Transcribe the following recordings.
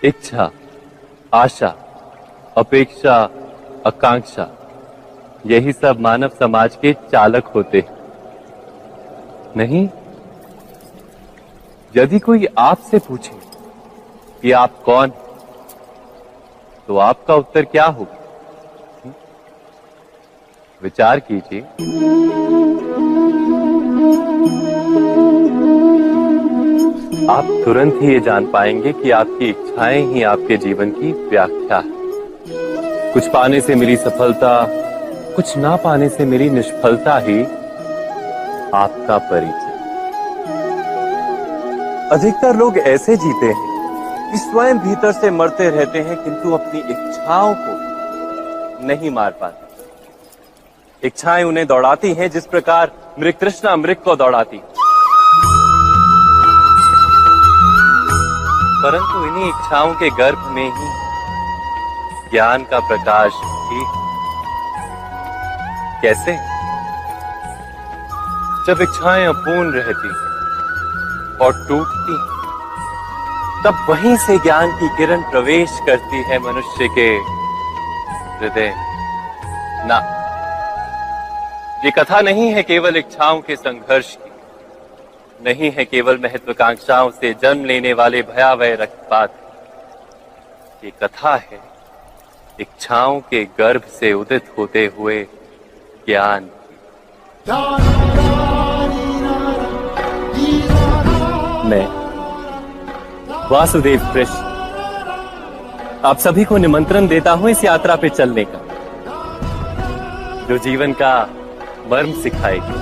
इच्छा, आशा, अपेक्षा, आकांक्षा, यही सब मानव समाज के चालक होते हैं। नहीं, यदि कोई आपसे पूछे कि आप कौन, तो आपका उत्तर क्या होगा? विचार कीजिए। आप तुरंत ही ये जान पाएंगे कि आपकी इच्छाएं ही आपके जीवन की व्याख्या है। कुछ पाने से मिली सफलता, कुछ ना पाने से मिली निष्फलता ही आपका परिचय। अधिकतर लोग ऐसे जीते हैं कि स्वयं भीतर से मरते रहते हैं, किंतु अपनी इच्छाओं को नहीं मार पाते। इच्छाएं उन्हें दौड़ाती हैं जिस प्रकार मृग तृष्णा मृग को दौड़ाती। परंतु इन्हीं इच्छाओं के गर्भ में ही ज्ञान का प्रकाश भी। कैसे? जब इच्छाएं अपूर्ण रहती और टूटती, तब वहीं से ज्ञान की किरण प्रवेश करती है मनुष्य के हृदय। ना, ये कथा नहीं है केवल इच्छाओं के संघर्ष की, नहीं है केवल महत्वाकांक्षाओं से जन्म लेने वाले भयावह रक्तपात। ये कथा है इच्छाओं के गर्भ से उदित होते हुए ज्ञान की। मैं वासुदेव कृष्ण आप सभी को निमंत्रण देता हूं इस यात्रा पे चलने का, जो जीवन का मर्म सिखाएगी,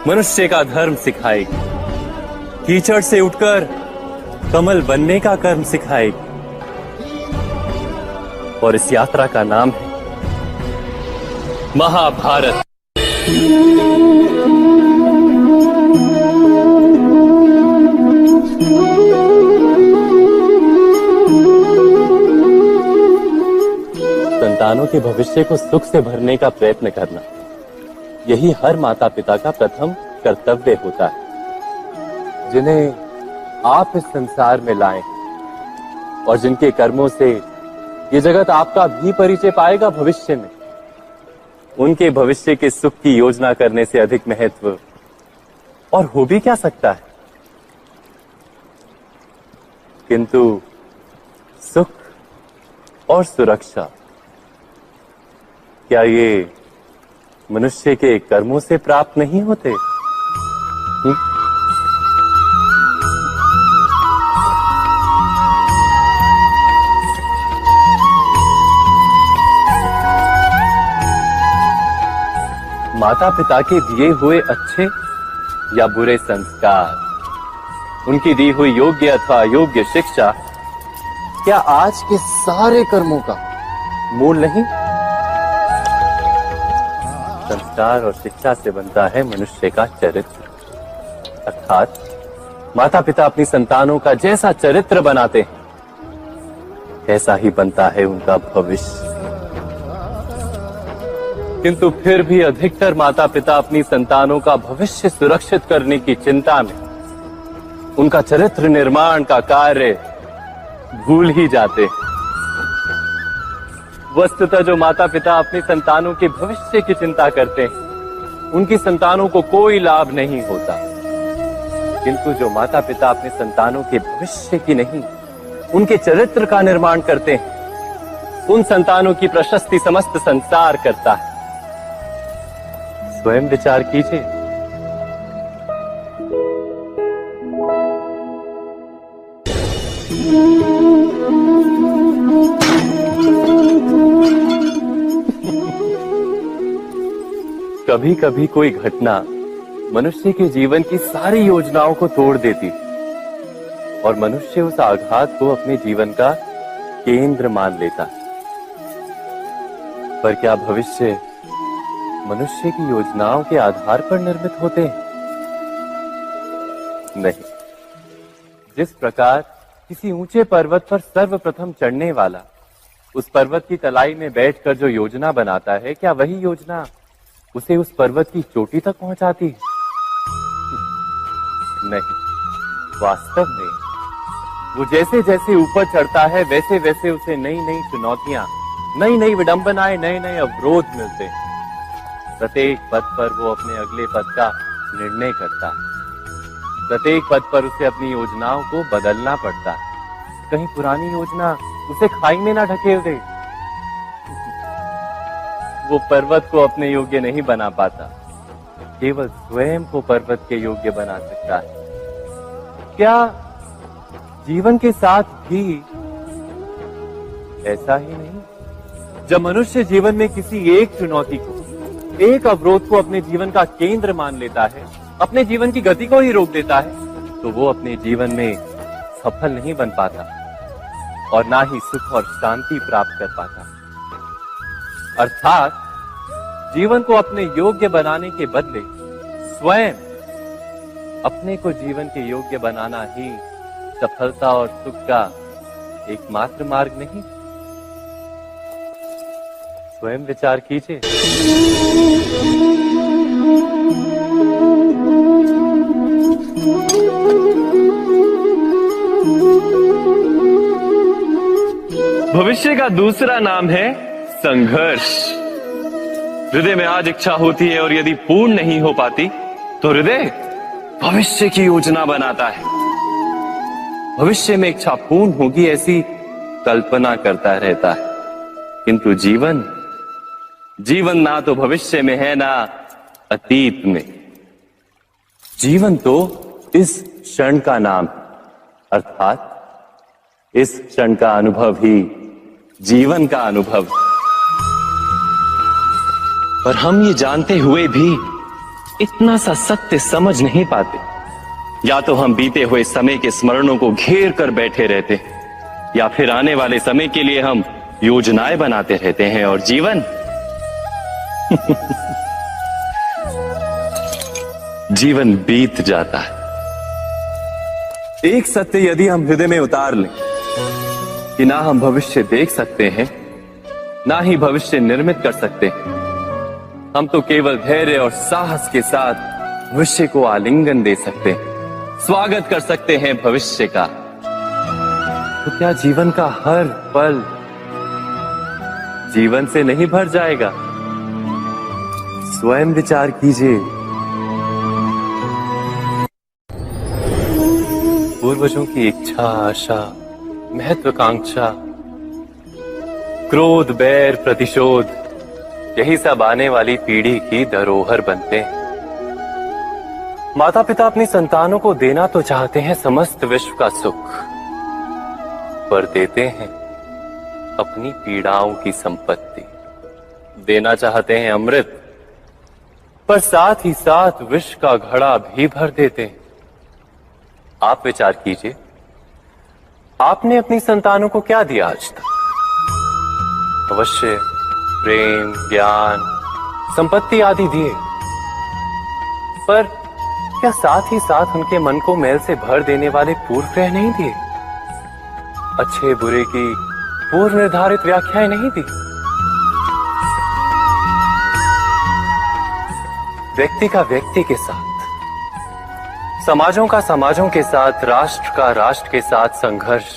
मनुष्य का धर्म सिखाएगी, कीचड़ से उठकर कमल बनने का कर्म सिखाएगी। और इस यात्रा का नाम है महाभारत। संतानों के भविष्य को सुख से भरने का प्रयत्न करना, यही हर माता पिता का प्रथम कर्तव्य होता है, जिन्हें आप इस संसार में लाएं और जिनके कर्मों से ये जगत आपका भी परिचय पाएगा भविष्य में। उनके भविष्य के सुख की योजना करने से अधिक महत्व और हो भी क्या सकता है। किंतु सुख और सुरक्षा, क्या ये मनुष्य के कर्मों से प्राप्त नहीं होते? माता पिता के दिए हुए अच्छे या बुरे संस्कार, उनकी दी हुई योग्य अथवा अयोग्य शिक्षा, क्या आज के सारे कर्मों का मूल नहीं? संस्कार और शिक्षा से बनता है मनुष्य का चरित्र। अर्थात माता पिता अपनी संतानों का जैसा चरित्र बनाते हैं, ऐसा ही बनता है उनका भविष्य। किंतु फिर भी अधिकतर माता पिता अपनी संतानों का भविष्य सुरक्षित करने की चिंता में उनका चरित्र निर्माण का कार्य भूल ही जाते हैं। वस्तुतः जो माता पिता अपनी संतानों के भविष्य की चिंता करते हैं, उनकी संतानों को कोई लाभ नहीं होता। किंतु जो माता पिता अपने संतानों के भविष्य की नहीं, उनके चरित्र का निर्माण करते हैं, उन संतानों की प्रशस्ति समस्त संसार करता है। स्वयं विचार कीजिए। कभी कभी कोई घटना मनुष्य के जीवन की सारी योजनाओं को तोड़ देती और मनुष्य उस आघात को अपने जीवन का केंद्र मान लेता। पर क्या भविष्य मनुष्य की योजनाओं के आधार पर निर्मित होते हैं? नहीं। जिस प्रकार किसी ऊंचे पर्वत पर सर्वप्रथम चढ़ने वाला उस पर्वत की तलाई में बैठकर जो योजना बनाता है, क्या वही योजना उसे उस पर्वत की चोटी तक पहुंचाती है? नहीं। वास्तव में वो जैसे जैसे ऊपर चढ़ता है वैसे वैसे उसे नई नई चुनौतियां, नई नई विडंबनाएं, नए नए अवरोध मिलते हैं। प्रत्येक पद पर वो अपने अगले पद का निर्णय करता है। प्रत्येक पद पर उसे अपनी योजनाओं को बदलना पड़ता है। कहीं पुरानी योजना उसे खाई में ना ढकेल दे। वो पर्वत को अपने योग्य नहीं बना पाता, केवल स्वयं को पर्वत के योग्य बना सकता है। क्या जीवन के साथ भी ऐसा ही नहीं? जब मनुष्य जीवन में किसी एक चुनौती को, एक अवरोध को अपने जीवन का केंद्र मान लेता है, अपने जीवन की गति को ही रोक देता है, तो वो अपने जीवन में सफल नहीं बन पाता और ना ही सुख और शांति प्राप्त कर पाता। अर्थात जीवन को अपने योग्य बनाने के बदले स्वयं अपने को जीवन के योग्य बनाना ही सफलता और सुख का एकमात्र मार्ग नहीं। स्वयं विचार कीजिए। भविष्य का दूसरा नाम है संघर्ष। हृदय में आज इच्छा होती है और यदि पूर्ण नहीं हो पाती तो हृदय भविष्य की योजना बनाता है। भविष्य में इच्छा पूर्ण होगी ऐसी कल्पना करता रहता है, किंतु जीवन ना तो भविष्य में है ना अतीत में। जीवन तो इस क्षण का नाम है, अर्थात इस क्षण का अनुभव ही जीवन का अनुभव। पर हम ये जानते हुए भी इतना सा सत्य समझ नहीं पाते। या तो हम बीते हुए समय के स्मरणों को घेर कर बैठे रहते, या फिर आने वाले समय के लिए हम योजनाएं बनाते रहते हैं और जीवन जीवन बीत जाता है। एक सत्य यदि हम हृदय में उतार लें कि ना हम भविष्य देख सकते हैं, ना ही भविष्य निर्मित कर सकते हैं, हम तो केवल धैर्य और साहस के साथ भविष्य को आलिंगन दे सकते हैं, स्वागत कर सकते हैं भविष्य का। तो क्या जीवन का हर पल जीवन से नहीं भर जाएगा? स्वयं विचार कीजिए। पूर्वजों की इच्छा, आशा, महत्वाकांक्षा, क्रोध, बैर, प्रतिशोध, यही सब आने वाली पीढ़ी की धरोहर बनते हैं। माता पिता अपनी संतानों को देना तो चाहते हैं समस्त विश्व का सुख, पर देते हैं अपनी पीड़ाओं की संपत्ति। देना चाहते हैं अमृत, पर साथ ही साथ विष का घड़ा भी भर देते हैं। आप विचार कीजिए, आपने अपनी संतानों को क्या दिया आज तक? अवश्य प्रेम, ज्ञान, संपत्ति आदि दिए, पर क्या साथ ही साथ उनके मन को मैल से भर देने वाले पूर्व ग्रह नहीं दिए? अच्छे बुरे की पूर्व निर्धारित व्याख्याएं नहीं दी? व्यक्ति का व्यक्ति के साथ, समाजों का समाजों के साथ, राष्ट्र का राष्ट्र के साथ संघर्ष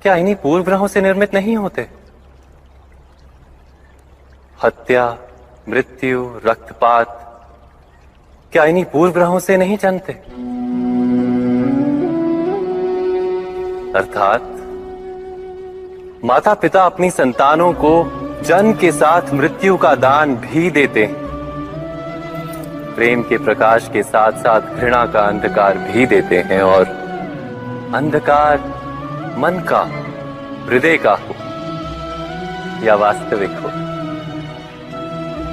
क्या इन्हीं पूर्व ग्रहों से निर्मित नहीं होते? हत्या, मृत्यु, रक्तपात क्या इन्हीं पूर्व ग्रहों से नहीं जन्मते? अर्थात माता पिता अपनी संतानों को जन्म के साथ मृत्यु का दान भी देते हैं। प्रेम के प्रकाश के साथ साथ घृणा का अंधकार भी देते हैं, और अंधकार मन का, हृदय का हो या वास्तविक हो,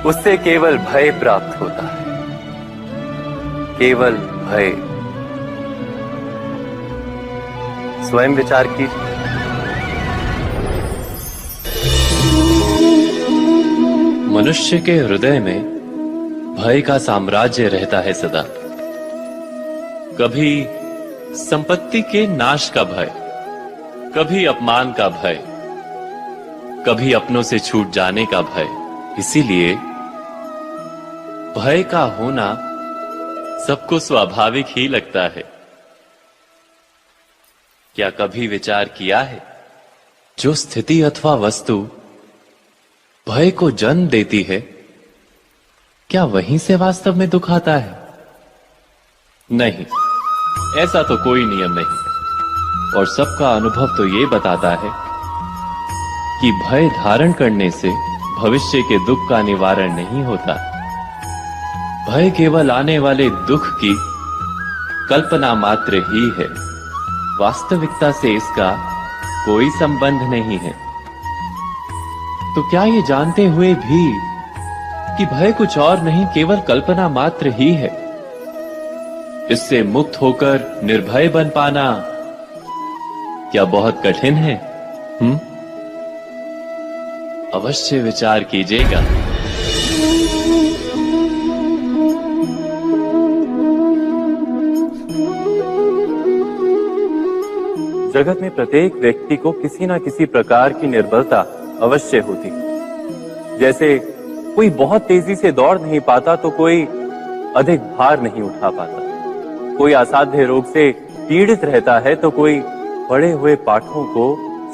उससे केवल भय प्राप्त होता है, केवल भय। स्वयं विचार कीजिए। मनुष्य के हृदय में भय का साम्राज्य रहता है सदा। कभी संपत्ति के नाश का भय, कभी अपमान का भय, कभी अपनों से छूट जाने का भय। इसीलिए भय का होना सबको स्वाभाविक ही लगता है। क्या कभी विचार किया है, जो स्थिति अथवा वस्तु भय को जन्म देती है, क्या वहीं से वास्तव में दुख आता है? नहीं, ऐसा तो कोई नियम नहीं। और सबका अनुभव तो ये बताता है कि भय धारण करने से भविष्य के दुख का निवारण नहीं होता। भय केवल आने वाले दुख की कल्पना मात्र ही है, वास्तविकता से इसका कोई संबंध नहीं है। तो क्या ये जानते हुए भी कि भय कुछ और नहीं, केवल कल्पना मात्र ही है, इससे मुक्त होकर निर्भय बन पाना क्या बहुत कठिन है? अवश्य विचार कीजिएगा। जगत में प्रत्येक व्यक्ति को किसी ना किसी प्रकार की निर्बलता अवश्य होती। जैसे कोई बहुत तेजी से दौड़ नहीं पाता तो कोई अधिक भार नहीं उठा पाता, कोई असाध्य रोग से पीड़ित रहता है तो कोई पढ़े हुए पाठों को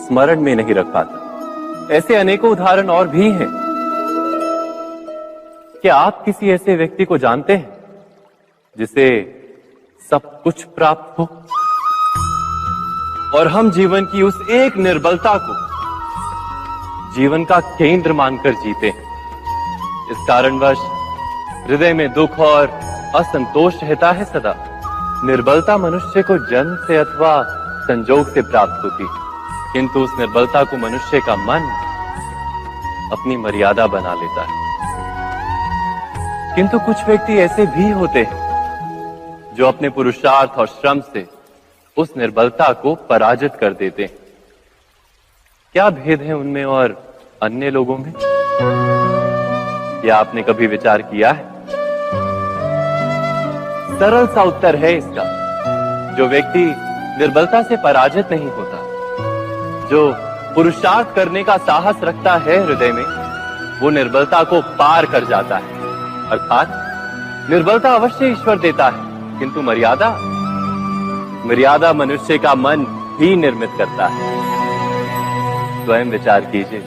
स्मरण में नहीं रख पाता। ऐसे अनेकों उदाहरण और भी हैं। क्या आप किसी ऐसे व्यक्ति को जानते हैं जिसे सब कुछ प्राप्त हो और हम जीवन की उस एक निर्बलता को जीवन का केंद्र मानकर जीते हैं? इस कारणवश हृदय में दुख और असंतोष रहता है सदा। निर्बलता मनुष्य को जन्म से अथवा संजोग से प्राप्त होती, किंतु उस निर्बलता को मनुष्य का मन अपनी मर्यादा बना लेता है। किंतु कुछ व्यक्ति ऐसे भी होते हैं जो अपने पुरुषार्थ और श्रम से उस निर्बलता को पराजित कर देते हैं। क्या भेद है उनमें और अन्य लोगों में? क्या आपने कभी विचार किया है? सरल सा उत्तर है इसका। जो व्यक्ति निर्बलता से पराजित नहीं होता, जो पुरुषार्थ करने का साहस रखता है हृदय में, वो निर्बलता को पार कर जाता है। अर्थात निर्बलता अवश्य ईश्वर देता है, किंतु मर्यादा मनुष्य का मन ही निर्मित करता है। स्वयं विचार कीजिए।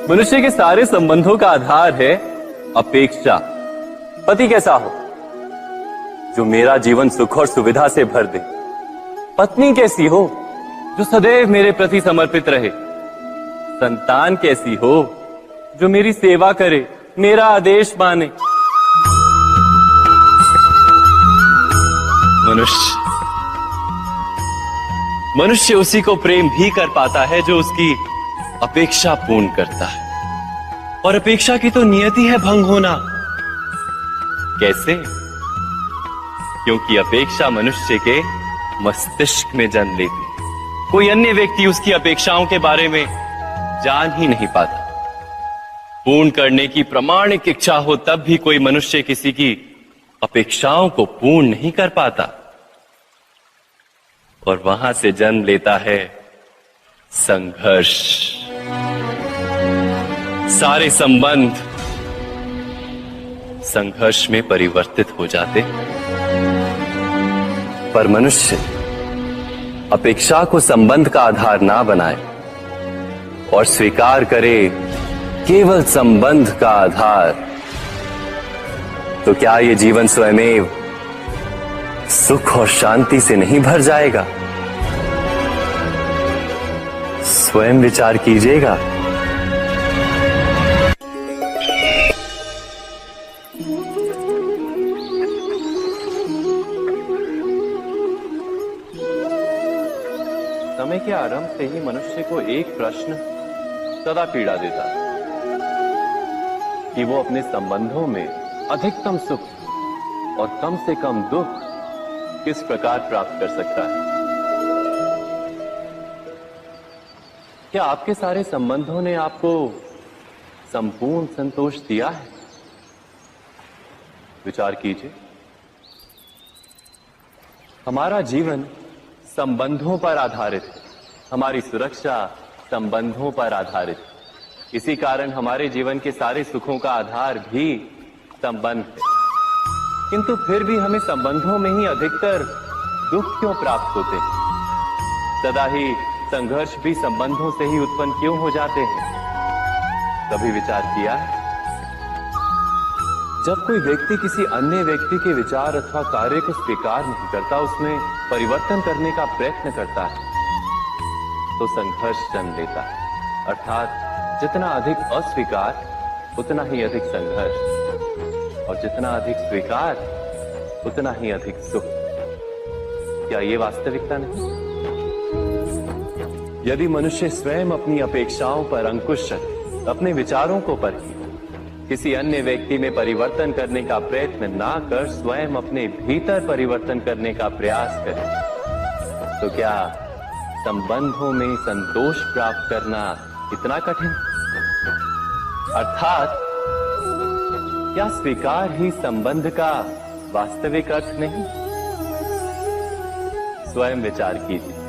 मनुष्य के सारे संबंधों का आधार है अपेक्षा। पति कैसा हो जो मेरा जीवन सुख और सुविधा से भर दे, पत्नी कैसी हो जो सदैव मेरे प्रति समर्पित रहे, संतान कैसी हो जो मेरी सेवा करे, मेरा आदेश माने। मनुष्य उसी को प्रेम भी कर पाता है जो उसकी अपेक्षा पूर्ण करता है, और अपेक्षा की तो नियति है भंग होना। कैसे? क्योंकि अपेक्षा मनुष्य के मस्तिष्क में जन्म लेती है। कोई अन्य व्यक्ति उसकी अपेक्षाओं के बारे में जान ही नहीं पाता। पूर्ण करने की प्रामाणिक इच्छा हो तब भी कोई मनुष्य किसी की अपेक्षाओं को पूर्ण नहीं कर पाता, और वहां से जन्म लेता है संघर्ष। सारे संबंध संघर्ष में परिवर्तित हो जाते। पर मनुष्य अपेक्षा को संबंध का आधार ना बनाए और स्वीकार करे केवल संबंध का आधार, तो क्या ये जीवन स्वयमेव सुख और शांति से नहीं भर जाएगा? स्वयं विचार कीजिएगा। समय के आरंभ से ही मनुष्य को एक प्रश्न सदा पीड़ा देता है कि वो अपने संबंधों में अधिकतम सुख और कम से कम दुख किस प्रकार प्राप्त कर सकता है। क्या आपके सारे संबंधों ने आपको संपूर्ण संतोष दिया है? विचार कीजिए। हमारा जीवन संबंधों पर आधारित है, हमारी सुरक्षा संबंधों पर आधारित है। इसी कारण हमारे जीवन के सारे सुखों का आधार भी संबंध है। किंतु फिर भी हमें संबंधों में ही अधिकतर दुख क्यों प्राप्त होते हैं? सदा ही संघर्ष भी संबंधों से ही उत्पन्न क्यों हो जाते हैं? कभी विचार किया है? जब कोई व्यक्ति किसी अन्य व्यक्ति के विचार अथवा कार्य को स्वीकार नहीं करता, उसमें परिवर्तन करने का प्रयत्न करता है, तो संघर्ष जन्म लेता है। अर्थात जितना अधिक अस्वीकार उतना ही अधिक संघर्ष, और जितना अधिक स्वीकार उतना ही अधिक सुख। क्या ये वास्तविकता नहीं? यदि मनुष्य स्वयं अपनी अपेक्षाओं पर अंकुश रखे, अपने विचारों को परखे, किसी अन्य व्यक्ति में परिवर्तन करने का प्रयत्न ना कर स्वयं अपने भीतर परिवर्तन करने का प्रयास करे, तो क्या संबंधों में संतोष प्राप्त करना इतना कठिन? अर्थात क्या स्वीकार ही संबंध का वास्तविक अर्थ नहीं? स्वयं विचार कीजिए।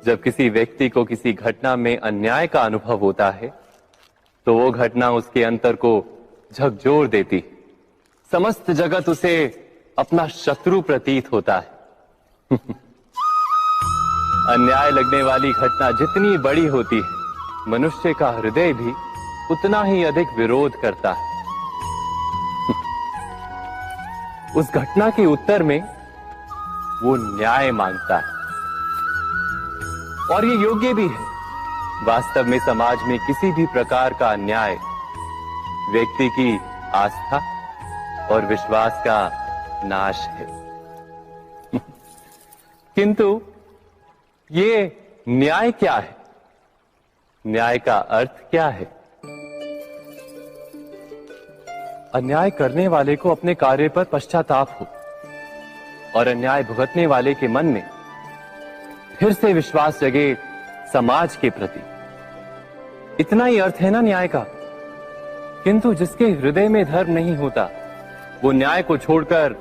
जब किसी व्यक्ति को किसी घटना में अन्याय का अनुभव होता है, तो वो घटना उसके अंतर को झकझोर देती। समस्त जगत उसे अपना शत्रु प्रतीत होता है। अन्याय लगने वाली घटना जितनी बड़ी होती है, मनुष्य का हृदय भी उतना ही अधिक विरोध करता है। उस घटना के उत्तर में वो न्याय मांगता है, और ये योग्य भी है। वास्तव में समाज में किसी भी प्रकार का अन्याय व्यक्ति की आस्था और विश्वास का नाश है। किंतु ये न्याय क्या है? न्याय का अर्थ क्या है? अन्याय करने वाले को अपने कार्य पर पश्चाताप हो, और अन्याय भुगतने वाले के मन में फिर से विश्वास जगे समाज के प्रति। इतना ही अर्थ है ना न्याय का। किंतु जिसके हृदय में धर्म नहीं होता, वो न्याय को छोड़कर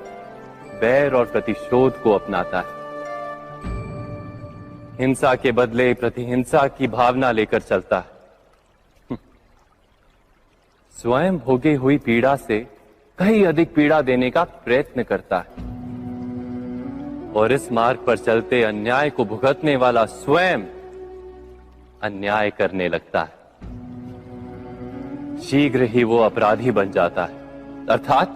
बैर और प्रतिशोध को अपनाता है। हिंसा के बदले प्रतिहिंसा की भावना लेकर चलता है। स्वयं भोगी हुई पीड़ा से कहीं अधिक पीड़ा देने का प्रयत्न करता है, और इस मार्ग पर चलते अन्याय को भुगतने वाला स्वयं अन्याय करने लगता है। शीघ्र ही वो अपराधी बन जाता है। अर्थात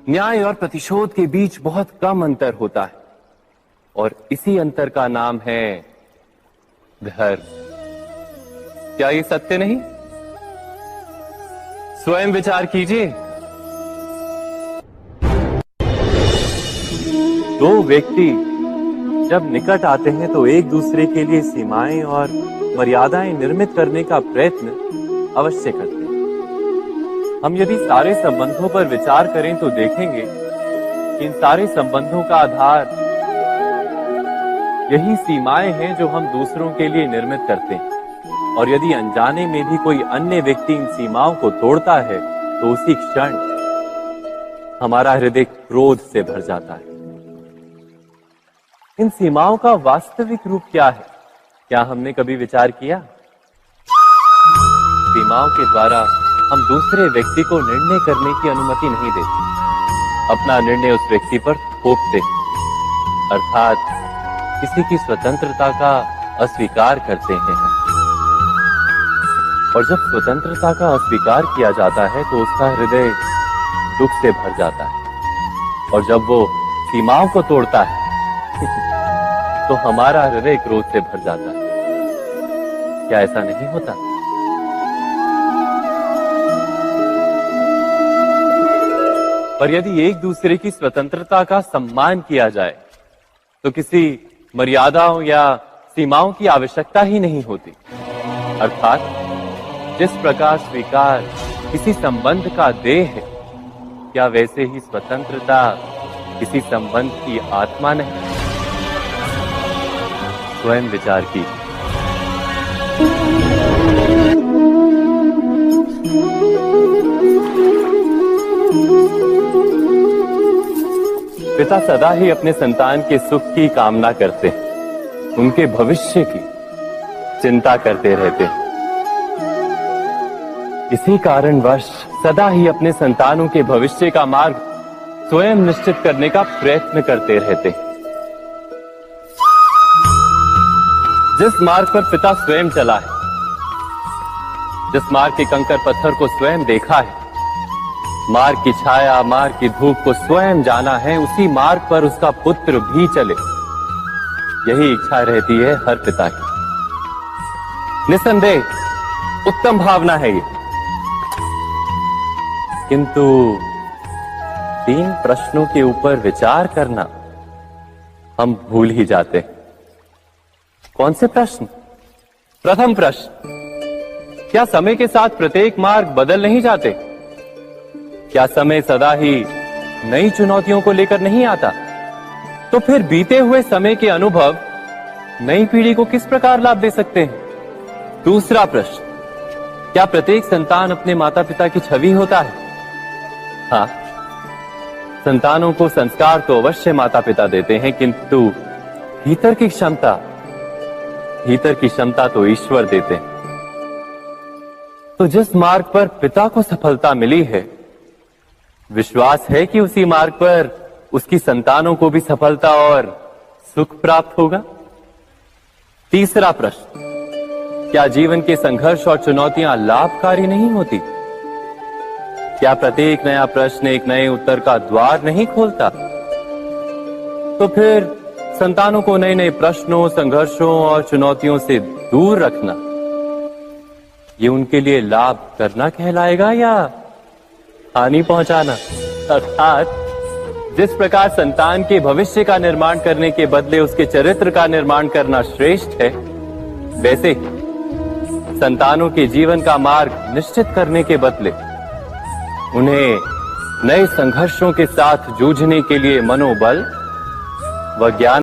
न्याय और प्रतिशोध के बीच बहुत कम अंतर होता है, और इसी अंतर का नाम है धर्म। क्या ये सत्य नहीं? स्वयं विचार कीजिए। दो व्यक्ति जब निकट आते हैं तो एक दूसरे के लिए सीमाएं और मर्यादाएं निर्मित करने का प्रयत्न अवश्य करते हैं। हम यदि सारे संबंधों पर विचार करें तो देखेंगे कि इन सारे संबंधों का आधार यही सीमाएं हैं जो हम दूसरों के लिए निर्मित करते हैं। और यदि अनजाने में भी कोई अन्य व्यक्ति इन सीमाओं को तोड़ता है, तो उसी क्षण हमारा हृदय क्रोध से भर जाता है। इन सीमाओं का वास्तविक रूप क्या है? क्या हमने कभी विचार किया? सीमाओं के द्वारा हम दूसरे व्यक्ति को निर्णय करने की अनुमति नहीं देते, अपना निर्णय उस व्यक्ति पर थोपते, अर्थात किसी की स्वतंत्रता का अस्वीकार करते हैं। और जब स्वतंत्रता का अस्वीकार किया जाता है तो उसका हृदय दुख से भर जाता है, और जब वो सीमाओं को तोड़ता है तो हमारा हृदय क्रोध से भर जाता है। क्या ऐसा नहीं होता? पर यदि एक दूसरे की स्वतंत्रता का सम्मान किया जाए तो किसी मर्यादाओं या सीमाओं की आवश्यकता ही नहीं होती। अर्थात जिस प्रकार स्वीकार किसी संबंध का देह है, क्या वैसे ही स्वतंत्रता किसी संबंध की आत्मा नहीं? स्वयं विचार की। पिता सदा ही अपने संतान के सुख की कामना करते हैं, उनके भविष्य की चिंता करते रहते हैं। इसी कारणवश सदा ही अपने संतानों के भविष्य का मार्ग स्वयं निश्चित करने का प्रयत्न करते रहते हैं। जिस मार्ग पर पिता स्वयं चला है, जिस मार्ग के कंकर पत्थर को स्वयं देखा है, मार्ग की छाया, मार्ग की धूप को स्वयं जाना है, उसी मार्ग पर उसका पुत्र भी चले, यही इच्छा रहती है हर पिता की। निसंदेह उत्तम भावना है ये, किंतु 3 प्रश्नों के ऊपर विचार करना हम भूल ही जाते हैं। कौन से प्रश्न? प्रथम प्रश्न, क्या समय के साथ प्रत्येक मार्ग बदल नहीं जाते? क्या समय सदा ही नई चुनौतियों को लेकर नहीं आता? तो फिर बीते हुए समय के अनुभव नई पीढ़ी को किस प्रकार लाभ दे सकते हैं? दूसरा प्रश्न, क्या प्रत्येक संतान अपने माता पिता की छवि होता है? हाँ, संतानों को संस्कार तो अवश्य माता पिता देते हैं, किंतु भीतर की क्षमता तो ईश्वर देते हैं। तो जिस मार्ग पर पिता को सफलता मिली है, विश्वास है कि उसी मार्ग पर उसकी संतानों को भी सफलता और सुख प्राप्त होगा। तीसरा प्रश्न, क्या जीवन के संघर्ष और चुनौतियां लाभकारी नहीं होती? क्या प्रत्येक नया प्रश्न एक नए उत्तर का द्वार नहीं खोलता? तो फिर संतानों को नए नए प्रश्नों, संघर्षों और चुनौतियों से दूर रखना, ये उनके लिए लाभ करना कहलाएगा या हानि पहुंचाना? अर्थात जिस प्रकार संतान के भविष्य का निर्माण करने के बदले उसके चरित्र का निर्माण करना श्रेष्ठ है, वैसे संतानों के जीवन का मार्ग निश्चित करने के बदले उन्हें नए संघर्षों के साथ जूझने के लिए मनोबल व ज्ञान